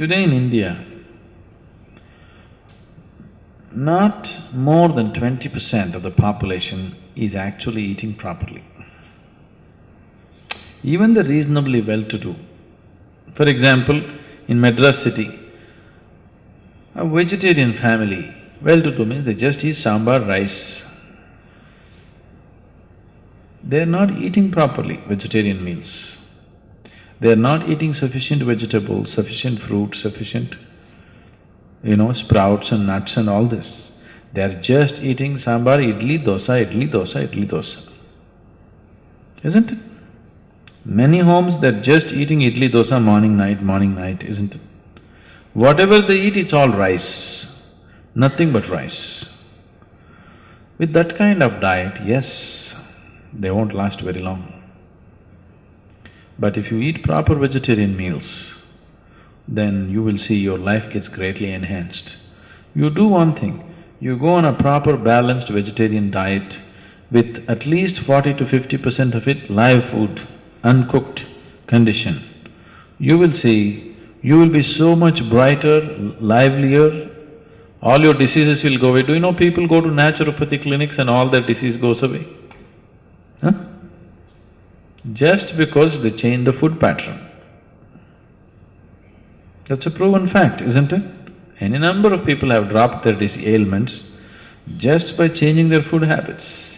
Today in India, not more than 20% of the population is actually eating properly. Even the reasonably well-to-do. For example, in Madras city, a vegetarian family, well-to-do means they just eat sambar, rice. They're not eating properly vegetarian meals. They're not eating sufficient vegetables, sufficient fruit, sufficient, sprouts and nuts and all this. They're just eating sambar, idli, dosa, idli, dosa, idli, dosa. Isn't it? Many homes, they're just eating idli, dosa morning, night, isn't it? Whatever they eat, it's all rice, nothing but rice. With that kind of diet, yes, they won't last very long. But if you eat proper vegetarian meals, then you will see your life gets greatly enhanced. You do one thing, you go on a proper balanced vegetarian diet with at least 40 to 50% of it live food, uncooked condition. You will see, you will be so much brighter, livelier, all your diseases will go away. Do you know people go to naturopathy clinics and all their disease goes away? Huh? Just because they change the food pattern. That's a proven fact, isn't it? Any number of people have dropped their ailments just by changing their food habits.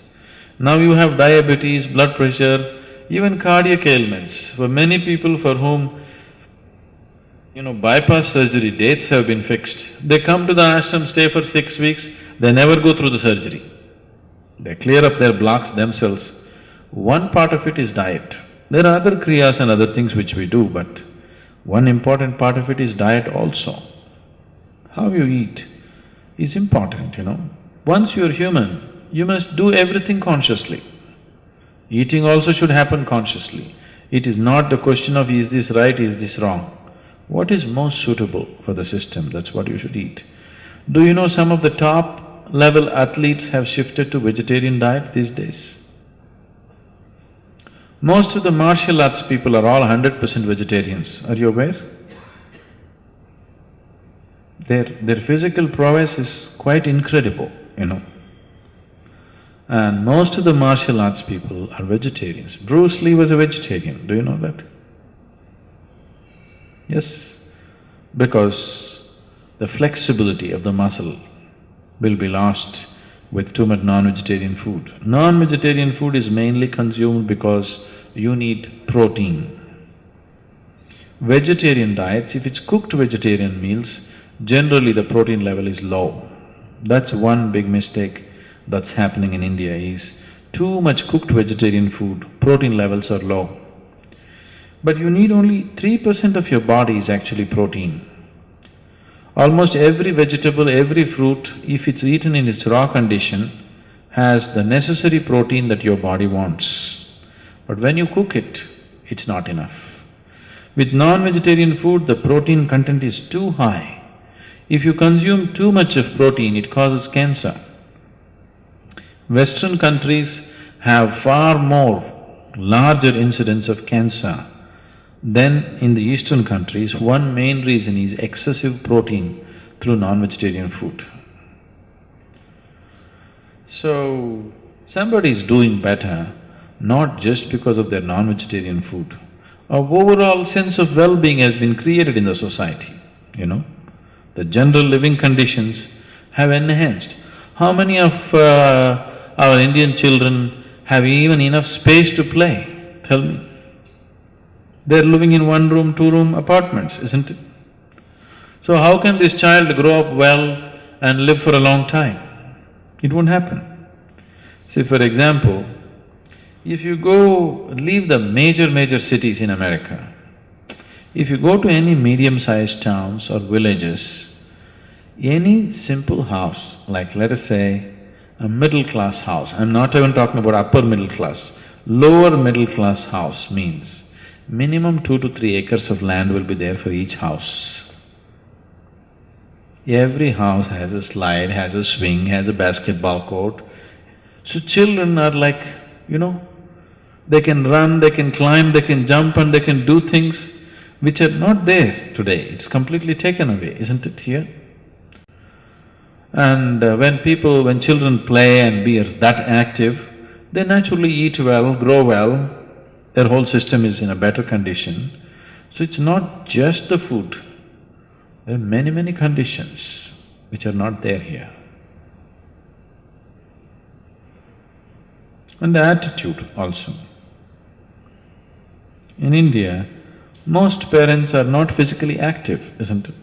Now you have diabetes, blood pressure, even cardiac ailments. For many people for whom, bypass surgery dates have been fixed, they come to the ashram, stay for 6 weeks, they never go through the surgery. They clear up their blocks themselves. One part of it is diet. There are other kriyas and other things which we do, but one important part of it is diet also. How you eat is important, Once you're human, you must do everything consciously. Eating also should happen consciously. It is not the question of is this right, is this wrong. What is most suitable for the system, that's what you should eat. Do you know some of the top level athletes have shifted to vegetarian diet these days? Most of the martial arts people are all 100% vegetarians, are you aware? Their physical prowess is quite incredible, And most of the martial arts people are vegetarians. Bruce Lee was a vegetarian, do you know that? Yes, because the flexibility of the muscle will be lost with too much non-vegetarian food. Non-vegetarian food is mainly consumed because you need protein. Vegetarian diets, if it's cooked vegetarian meals, generally the protein level is low. That's one big mistake that's happening in India is too much cooked vegetarian food, protein levels are low. But you need only 3% of your body is actually protein. Almost every vegetable, every fruit, if it's eaten in its raw condition, has the necessary protein that your body wants. But when you cook it, it's not enough. With non-vegetarian food, the protein content is too high. If you consume too much of protein, it causes cancer. Western countries have far more larger incidence of cancer than in the eastern countries. One main reason is excessive protein through non-vegetarian food. So, somebody is doing better not just because of their non-vegetarian food. A overall sense of well-being has been created in the society, The general living conditions have enhanced. How many of our Indian children have even enough space to play? Tell me. They're living in one-room, two-room apartments, isn't it? So how can this child grow up well and live for a long time? It won't happen. See, for example, if you leave the major cities in America, if you go to any medium-sized towns or villages, any simple house, like let us say a middle-class house, I'm not even talking about upper middle class, lower middle-class house means minimum 2 to 3 acres of land will be there for each house. Every house has a slide, has a swing, has a basketball court. So children are like, they can run, they can climb, they can jump and they can do things which are not there today. It's completely taken away, isn't it here? And when children play and be that active, they naturally eat well, grow well, their whole system is in a better condition. So it's not just the food, there are many conditions which are not there here. And the attitude also. In India, most parents are not physically active, isn't it?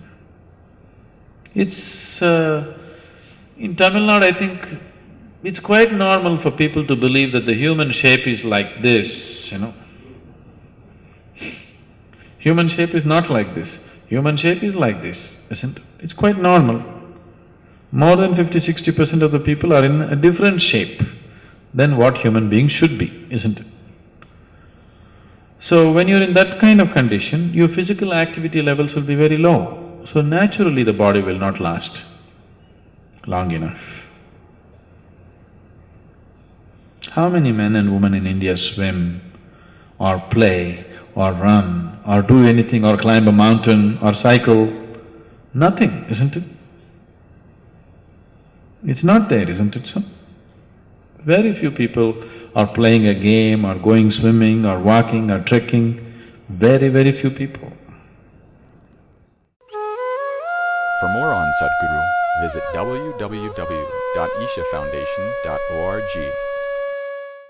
It's… in Tamil Nadu, I think it's quite normal for people to believe that the human shape is like this, Human shape is not like this, human shape is like this, isn't it? It's quite normal. More than 50–60% of the people are in a different shape than what human beings should be, isn't it? So when you're in that kind of condition, your physical activity levels will be very low. So naturally the body will not last long enough. How many men and women in India swim or play or run or do anything or climb a mountain or cycle? Nothing, isn't it? It's not there, isn't it so? Very few people are playing a game or going swimming or walking or trekking, very few people. For more on Sadhguru, visit www.ishafoundation.org.